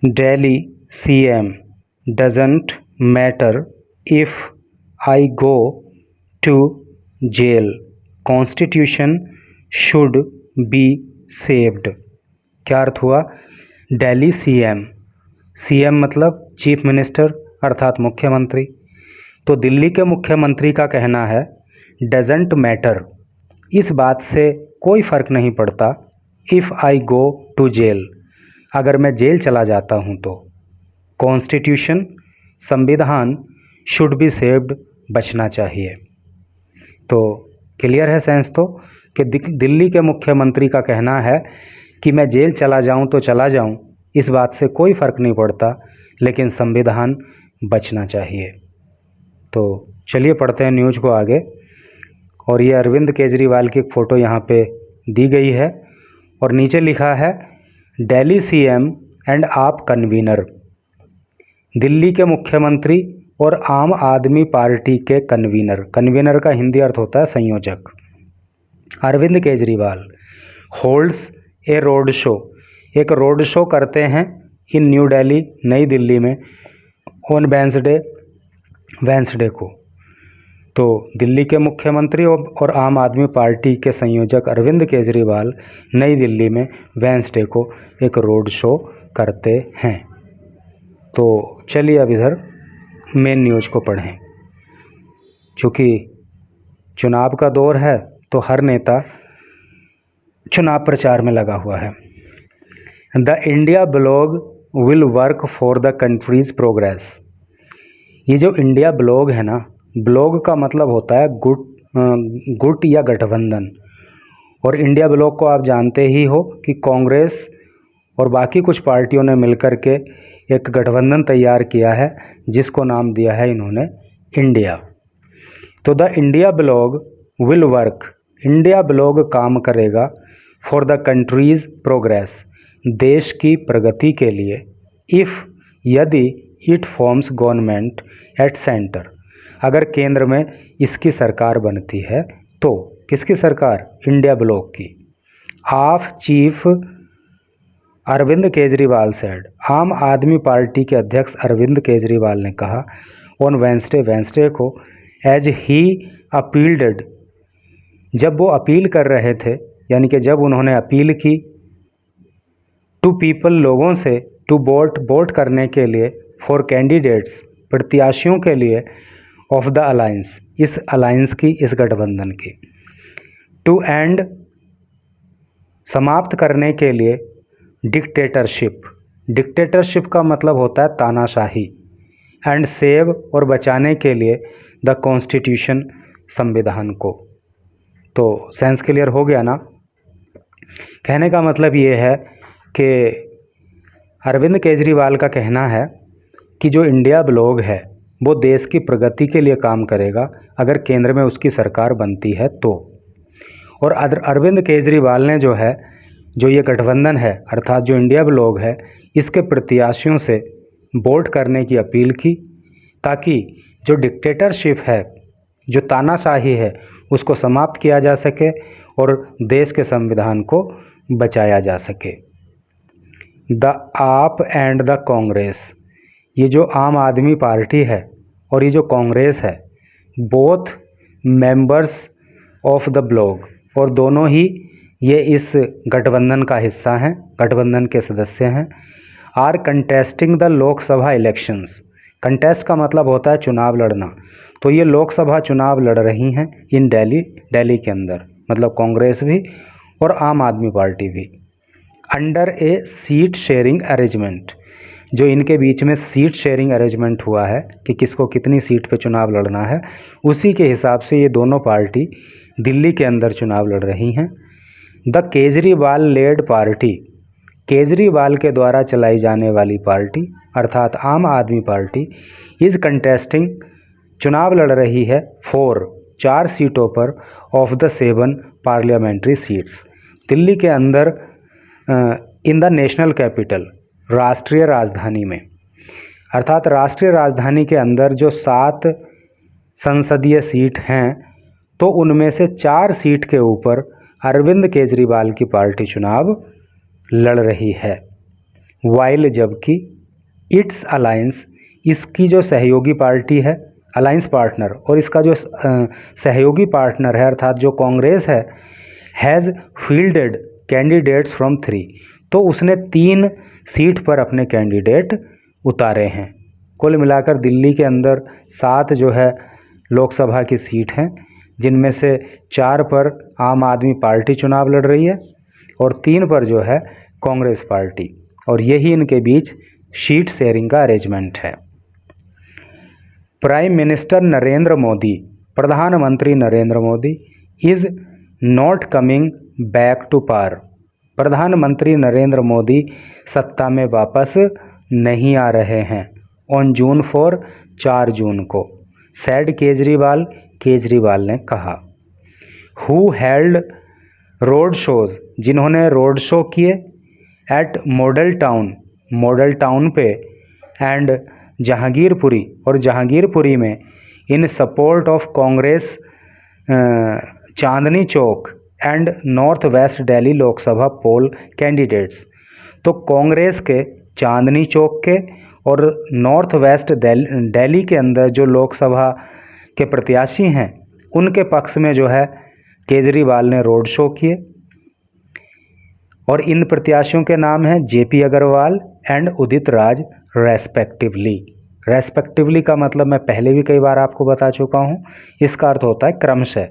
Delhi CM doesn't matter if I go to jail. Constitution should be saved. क्या अर्थ हुआ? Delhi CM, CM मतलब chief minister अर्थात मुख्यमंत्री। तो दिल्ली के मुख्यमंत्री का कहना है डजंट मैटर, इस बात से कोई फ़र्क नहीं पड़ता, if I go to jail, अगर मैं जेल चला जाता हूँ तो। कॉन्स्टिट्यूशन संविधान शुड बी सेव्ड, बचना चाहिए। तो क्लियर है सेंस तो कि दिल्ली के मुख्यमंत्री का कहना है कि मैं जेल चला जाऊँ तो चला जाऊँ, इस बात से कोई फ़र्क नहीं पड़ता, लेकिन संविधान बचना चाहिए। तो चलिए पढ़ते हैं न्यूज़ को आगे। और ये अरविंद केजरीवाल की एक फ़ोटो यहाँ पे दी गई है और नीचे लिखा है दिल्ली सीएम एंड आप कन्वीनर। दिल्ली के मुख्यमंत्री और आम आदमी पार्टी के कन्वीनर, कन्वीनर का हिंदी अर्थ होता है संयोजक, अरविंद केजरीवाल होल्ड्स ए रोड शो, एक रोड शो करते हैं इन न्यू दिल्ली, नई दिल्ली में, ऑन वेंसडे को। तो दिल्ली के मुख्यमंत्री और आम आदमी पार्टी के संयोजक अरविंद केजरीवाल नई दिल्ली में वेंसडे को एक रोड शो करते हैं। तो चलिए अब इधर मेन न्यूज़ को पढ़ें। चूँकि चुनाव का दौर है तो हर नेता चुनाव प्रचार में लगा हुआ है। The India blog will work for the countries progress. ये जो इंडिया ब्लॉग है ना, ब्लॉग का मतलब होता है गुट या गठबंधन। और इंडिया ब्लॉग को आप जानते ही हो कि कांग्रेस और बाकी कुछ पार्टियों ने मिलकर के एक गठबंधन तैयार किया है जिसको नाम दिया है इन्होंने इंडिया। तो the India blog will work, India blog काम करेगा फॉर द कंट्रीज प्रोग्रेस, देश की प्रगति के लिए, इफ़ यदि it forms government at centre, अगर केंद्र में इसकी सरकार बनती है तो। किसकी सरकार? इंडिया ब्लॉक की। Of chief Arvind Kejriwal said, Aam Aadmi Party के अध्यक्ष अरविंद केजरीवाल ने कहा ऑन वेंसडे को, एज ही अपील्ड, जब वो अपील कर रहे थे, यानी कि जब उन्होंने अपील की टू पीपल, लोगों से, टू वोट करने के लिए, फॉर कैंडिडेट्स, प्रत्याशियों के लिए, ऑफ द अलायंस, इस अलायंस की, इस गठबंधन की, टू एंड, समाप्त करने के लिए, डिक्टेटरशिप, डिक्टेटरशिप का मतलब होता है तानाशाही, एंड सेव, और बचाने के लिए, द कॉन्स्टिट्यूशन, संविधान को। तो सेंस क्लियर हो गया ना? कहने का मतलब ये है कि अरविंद केजरीवाल का कहना है कि जो इंडिया ब्लॉग है वो देश की प्रगति के लिए काम करेगा अगर केंद्र में उसकी सरकार बनती है तो। और अरविंद केजरीवाल ने जो है, जो ये गठबंधन है अर्थात जो इंडिया ब्लॉग है, इसके प्रत्याशियों से वोट करने की अपील की ताकि जो डिक्टेटरशिप है, जो तानाशाही है, उसको समाप्त किया जा सके और देश के संविधान को बचाया जा सके। द आप एंड द कांग्रेस, ये जो आम आदमी पार्टी है और ये जो कांग्रेस है, both members of the block, और दोनों ही ये इस गठबंधन का हिस्सा हैं, गठबंधन के सदस्य हैं, are contesting the Lok Sabha elections. Contest का मतलब होता है चुनाव लड़ना, तो ये लोकसभा चुनाव लड़ रही हैं इन दिल्ली के अंदर, मतलब कांग्रेस भी और आम आदमी पार्टी भी, अंडर ए सीट शेयरिंग अरेंजमेंट, जो इनके बीच में सीट शेयरिंग अरेंजमेंट हुआ है कि किसको कितनी सीट पे चुनाव लड़ना है, उसी के हिसाब से ये दोनों पार्टी दिल्ली के अंदर चुनाव लड़ रही हैं। The Kejriwal led party, Kejriwal के द्वारा चलाई जाने वाली पार्टी अर्थात आम आदमी पार्टी, इज़ कंटेस्टिंग, चुनाव लड़ रही है, 4 सीटों पर, of the 7 parliamentary seats, Delhi के अंदर, इन द नेशनल कैपिटल, राष्ट्रीय राजधानी में, अर्थात राष्ट्रीय राजधानी के अंदर जो 7 संसदीय सीट हैं तो उनमें से 4 सीट के ऊपर अरविंद केजरीवाल की पार्टी चुनाव लड़ रही है। वाइल जबकि इट्स अलायंस, इसकी जो सहयोगी पार्टी है, अलायंस पार्टनर, और इसका जो सहयोगी पार्टनर है अर्थात जो कांग्रेस है, हैज़ फील्डेड कैंडिडेट्स फ्रॉम 3, तो उसने 3 सीट पर अपने कैंडिडेट उतारे हैं। कुल मिलाकर दिल्ली के अंदर 7 जो है लोकसभा की सीट हैं, जिनमें से 4 पर आम आदमी पार्टी चुनाव लड़ रही है और 3 पर जो है कांग्रेस पार्टी, और यही इनके बीच सीट शेयरिंग का अरेंजमेंट है। प्राइम मिनिस्टर नरेंद्र मोदी, प्रधानमंत्री Narendra Modi, is not coming back to power, प्रधानमंत्री नरेंद्र मोदी सत्ता में वापस नहीं आ रहे हैं। ऑन जून 4, 4 जून को, सैड केजरीवाल, केजरीवाल ने कहा। हु हेल्ड रोड शोज, जिन्होंने रोड शो किए, एट मॉडल टाउन, मॉडल टाउन पे, एंड जहांगीरपुरी, और जहांगीरपुरी में, in support of Congress Chandni Chowk and north west Delhi Lok Sabha poll candidates, तो कांग्रेस के चांदनी चौक के और नॉर्थ वेस्ट दिल्ली के अंदर जो लोकसभा के प्रत्याशी हैं उनके पक्ष में जो है केजरीवाल ने रोड शो किए, और इन प्रत्याशियों के नाम हैं JP Agarwal and Udit Raj respectively. Respectively का मतलब मैं पहले भी कई बार आपको बता चुका हूँ, इसका अर्थ होता है क्रमशः।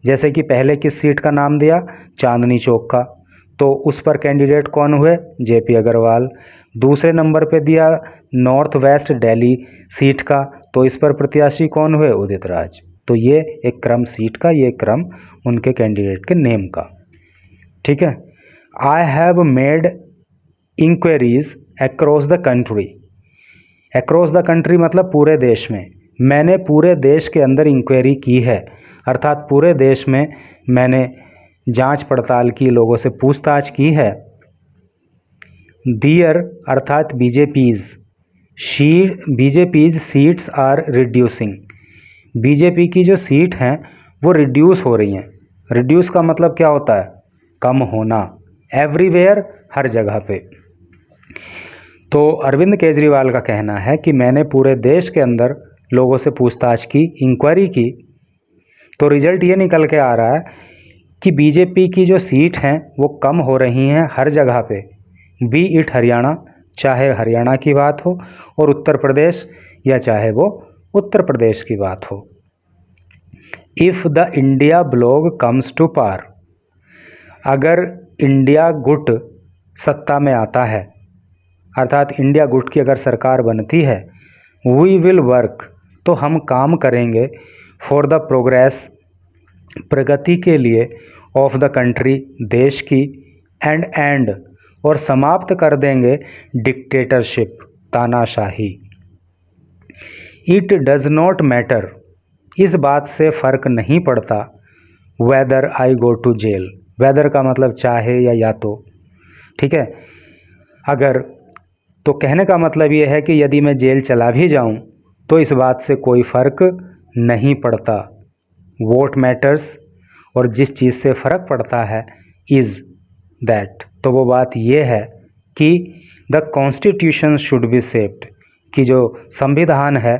जैसे कि पहले किस सीट का नाम दिया, चांदनी चौक का, तो उस पर कैंडिडेट कौन हुए, जेपी अग्रवाल। दूसरे नंबर पे दिया नॉर्थ वेस्ट दिल्ली सीट का, तो इस पर प्रत्याशी कौन हुए, उदित राज। तो ये एक क्रम सीट का, ये क्रम उनके कैंडिडेट के नेम का, ठीक है। I have made inquiries across the country, across the country मतलब पूरे देश में, मैंने पूरे देश के अंदर इंक्वायरी की है, अर्थात पूरे देश में मैंने जांच पड़ताल की, लोगों से पूछताछ की है। दियर अर्थात बीजेपीज सीट्स आर रिड्यूसिंग, बीजेपी की जो सीट हैं वो रिड्यूस हो रही हैं। रिड्यूस का मतलब क्या होता है, कम होना, एवरीवेयर, हर जगह पे। तो अरविंद केजरीवाल का कहना है कि मैंने पूरे देश के अंदर लोगों से पूछताछ की, इंक्वायरी की, तो रिजल्ट ये निकल के आ रहा है कि बीजेपी की जो सीट हैं वो कम हो रही हैं हर जगह पे, बी इट हरियाणा, चाहे हरियाणा की बात हो, और उत्तर प्रदेश, या चाहे वो उत्तर प्रदेश की बात हो। If the India block comes to power, अगर इंडिया गुट सत्ता में आता है, अर्थात इंडिया गुट की अगर सरकार बनती है, वी विल वर्क, तो हम काम करेंगे, फॉर द प्रोग्रेस, प्रगति के लिए, ऑफ द कंट्री, देश की, एंड, और समाप्त कर देंगे डिक्टेटरशिप, तानाशाही। इट डज नॉट मैटर, इस बात से फ़र्क नहीं पड़ता, whether I go to jail, whether का मतलब चाहे या तो, ठीक है। अगर, तो कहने का मतलब ये है कि यदि मैं जेल चला भी जाऊं तो इस बात से कोई फ़र्क नहीं पड़ता। वोट मैटर्स, और जिस चीज़ से फ़र्क पड़ता है, इज़ दैट, तो वो बात ये है कि the constitution should be saved, कि जो संविधान है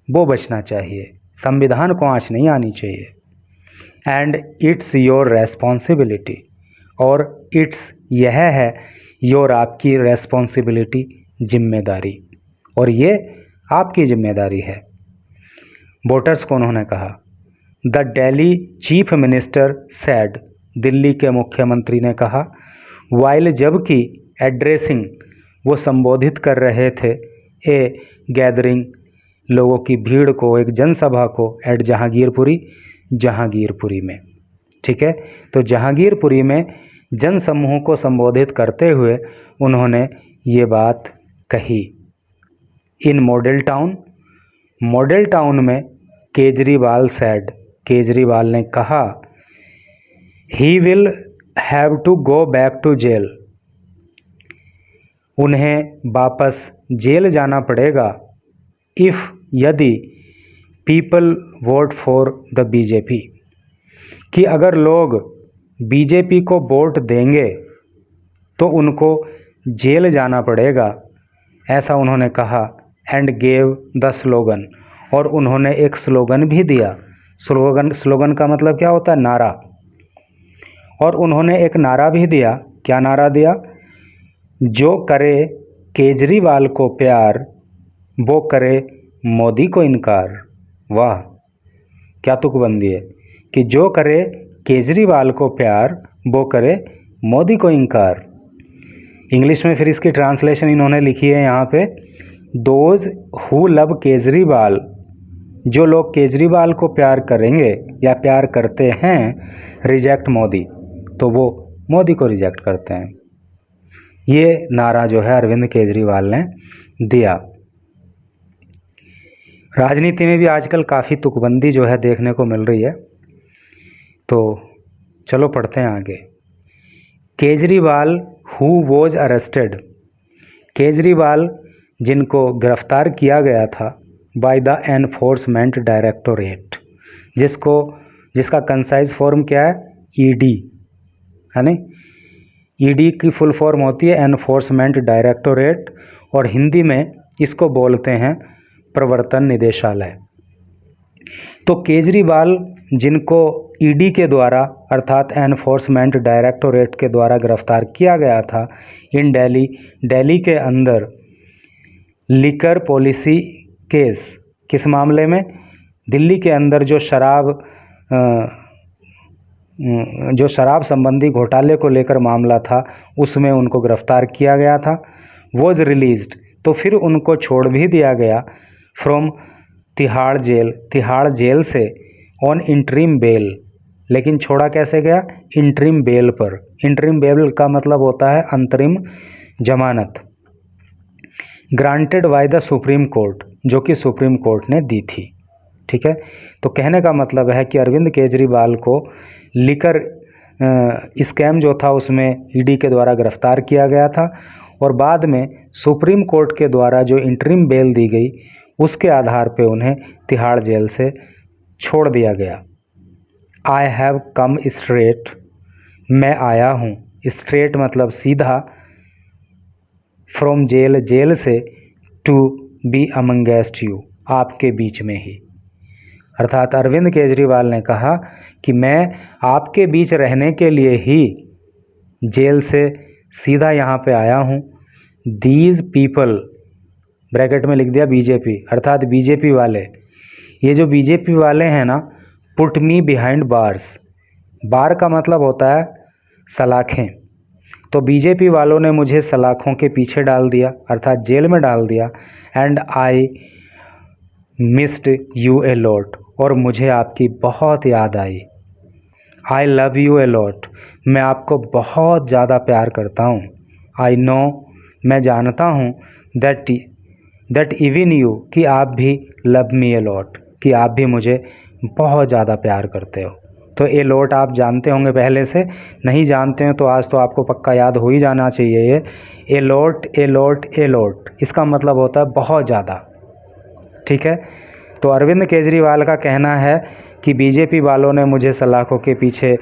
वो बचना चाहिए, संविधान को आँच नहीं आनी चाहिए। एंड इट्स योर रेस्पॉन्सिबिलिटी, और इट्स यह है, योर आपकी, रेस्पॉन्सिबिलिटी जिम्मेदारी, और ये आपकी जिम्मेदारी है। वोटर्स को उन्होंने कहा। The Delhi chief minister sad, Delhi के मुख्यमंत्री ने कहा, वाइल जबकि एड्रेसिंग, वो संबोधित कर रहे थे, ए गैदरिंग, लोगों की भीड़ को, एक जनसभा को, एट जहांगीरपुरी, जहांगीरपुरी में, ठीक है। तो जहांगीरपुरी में जनसमूह को संबोधित करते हुए उन्होंने ये बात कही। इन मॉडल टाउन, मॉडल टाउन में केजरीवाल सैड, केजरीवाल ने कहा, he will have to go back to jail, उन्हें वापस जेल जाना पड़ेगा, इफ़, यदि, people vote for the BJP, कि अगर लोग बीजेपी को वोट देंगे तो उनको जेल जाना पड़ेगा, ऐसा उन्होंने कहा। एंड गेव द स्लोगन, और उन्होंने एक स्लोगन भी दिया। स्लोगन का मतलब क्या होता है? नारा। और उन्होंने एक नारा भी दिया। क्या नारा दिया? जो करे केजरीवाल को प्यार, वो करे मोदी को इनकार। वाह, क्या तुकबंदी है कि जो करे केजरीवाल को प्यार, वो करे मोदी को इनकार। इंग्लिश में फिर इसकी ट्रांसलेशन इन्होंने लिखी है यहाँ पे, दोज हु लव केजरीवाल, जो लोग केजरीवाल को प्यार करेंगे या प्यार करते हैं, रिजेक्ट मोदी, तो वो मोदी को रिजेक्ट करते हैं। ये नारा जो है अरविंद केजरीवाल ने दिया। राजनीति में भी आजकल काफ़ी तुकबंदी जो है देखने को मिल रही है, तो चलो पढ़ते हैं आगे। Kejriwal who was arrested, Kejriwal जिनको गिरफ्तार किया गया था बाय द एनफोर्समेंट डायरेक्टोरेट, जिसका कंसाइज फॉर्म क्या है? ईडी, है ना। ईडी की फुल फॉर्म होती है एनफोर्समेंट डायरेक्टोरेट, और हिंदी में इसको बोलते हैं प्रवर्तन निदेशालय। तो केजरीवाल जिनको ईडी के द्वारा अर्थात एनफोर्समेंट डायरेक्टोरेट के द्वारा गिरफ्तार किया गया था इन दिल्ली के अंदर लिकर पॉलिसी केस, किस मामले में? दिल्ली के अंदर जो शराब संबंधी घोटाले को लेकर मामला था, उसमें उनको गिरफ्तार किया गया था। वॉज रिलीज्ड, तो फिर उनको छोड़ भी दिया गया फ्रॉम तिहाड़ जेल से ऑन इंटरिम बेल। लेकिन छोड़ा कैसे गया? इंटरिम बेल पर। इंटरिम बेल का मतलब होता है अंतरिम जमानत। Granted by the supreme court, जो कि सुप्रीम कोर्ट ने दी थी। ठीक है, तो कहने का मतलब है कि अरविंद केजरीवाल को लिकर स्कैम जो था उसमें ईडी के द्वारा गिरफ्तार किया गया था, और बाद में सुप्रीम कोर्ट के द्वारा जो इंटरिम बेल दी गई उसके आधार पे उन्हें तिहाड़ जेल से छोड़ दिया गया। आई हैव कम स्ट्रेट, मैं आया हूँ, स्ट्रेट मतलब सीधा, फ्रॉम जेल से, टू बी अमंगेस्ट यू, आपके बीच में ही। अर्थात अरविंद केजरीवाल ने कहा कि मैं आपके बीच रहने के लिए ही जेल से सीधा यहाँ पे आया हूँ। दीज पीपल, ब्रैकेट में लिख दिया बीजेपी, अर्थात बीजेपी वाले, ये जो बीजेपी वाले हैं ना, पुट मी बिहाइंड बार्स। बार का मतलब होता है सलाखें, तो बीजेपी वालों ने मुझे सलाखों के पीछे डाल दिया, अर्थात जेल में डाल दिया। And I missed you a lot, और मुझे आपकी बहुत याद आई। I love you a lot, मैं आपको बहुत ज़्यादा प्यार करता हूँ। आई नो, मैं जानता हूँ, दैट इवन यू, कि आप भी लव मी ए लॉट, कि आप भी मुझे बहुत ज़्यादा प्यार करते हो। तो ए लॉट आप जानते होंगे पहले से, नहीं जानते हैं तो आज तो आपको पक्का याद हो ही जाना चाहिए। ये a lot, a lot, a lot, इसका मतलब होता है बहुत ज़्यादा। ठीक है, तो अरविंद केजरीवाल का कहना है कि बीजेपी वालों ने मुझे सलाखों के पीछे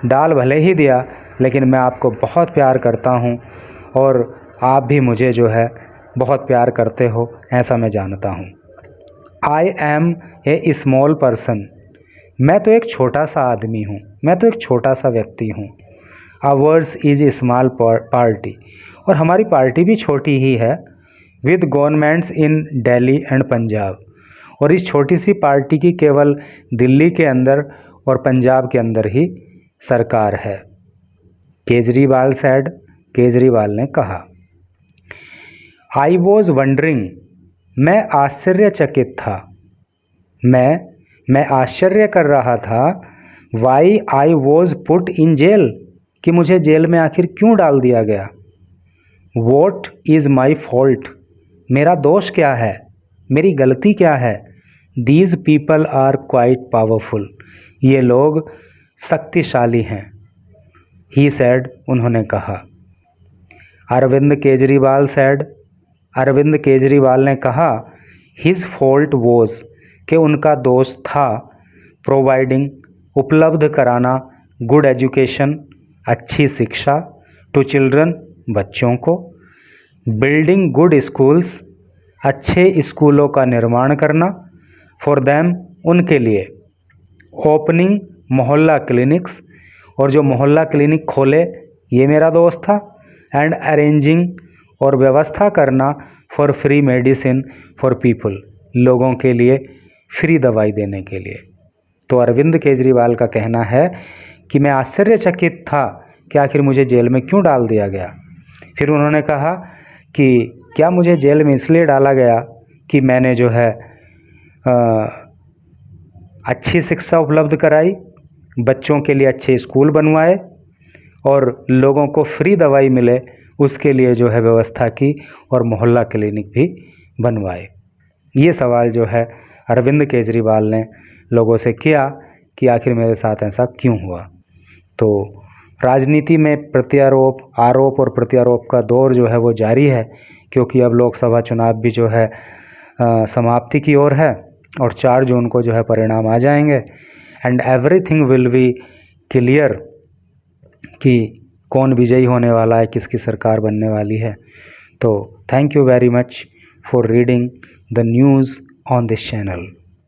डाल भले ही दिया, लेकिन मैं आपको बहुत प्यार करता हूँ, और आप भी मुझे जो है बहुत प्यार करते हो, ऐसा मैं जानता हूँ। I am a small person, मैं तो एक छोटा सा आदमी हूँ, मैं तो एक छोटा सा व्यक्ति हूँ। Hours is a small party, और हमारी पार्टी भी छोटी ही है। With governments in Delhi and Punjab, और इस छोटी सी पार्टी की केवल दिल्ली के अंदर और पंजाब के अंदर ही सरकार है। केजरीवाल सेड, केजरीवाल ने कहा। आई वॉज वंडरिंग, मैं आश्चर्यचकित था, मैं आश्चर्य कर रहा था। Why I was put in jail, कि मुझे जेल में आखिर क्यों डाल दिया गया। वॉट इज़ माई फॉल्ट, मेरा दोष क्या है, मेरी गलती क्या है। These people are quite powerful, ये लोग शक्तिशाली हैं। ही सेड, उन्होंने कहा। अरविंद केजरीवाल सेड, अरविंद केजरीवाल ने कहा। हिज फॉल्ट वॉज, कि उनका दोष था। प्रोवाइडिंग, उपलब्ध कराना। गुड एजुकेशन, अच्छी शिक्षा। टू चिल्ड्रन, बच्चों को। बिल्डिंग गुड स्कूल्स, अच्छे स्कूलों का निर्माण करना, फॉर देम, उनके लिए, ओपनिंग मोहल्ला क्लिनिक्स, और जो मोहल्ला क्लिनिक खोले ये मेरा दोस्त था, एंड अरेंजिंग, और व्यवस्था करना, for free medicine for people, लोगों के लिए फ्री दवाई देने के लिए। तो अरविंद केजरीवाल का कहना है कि मैं आश्चर्यचकित था कि आखिर मुझे जेल में क्यों डाल दिया गया। फिर उन्होंने कहा कि क्या मुझे जेल में इसलिए डाला गया कि मैंने जो है अच्छी शिक्षा उपलब्ध कराई, बच्चों के लिए अच्छे स्कूल बनवाए और लोगों को फ्री दवाई मिले उसके लिए जो है व्यवस्था की, और मोहल्ला क्लिनिक भी बनवाए। ये सवाल जो है अरविंद केजरीवाल ने लोगों से किया कि आखिर मेरे साथ ऐसा क्यों हुआ। तो राजनीति में आरोप और प्रत्यारोप का दौर जो है वो जारी है, क्योंकि अब लोकसभा चुनाव भी जो है समाप्ति की ओर है और 4 जून को जो है परिणाम आ जाएंगे, and everything will be clear कि कौन विजयी होने वाला है, किसकी सरकार बनने वाली है। तो thank you very much for reading the news on this channel.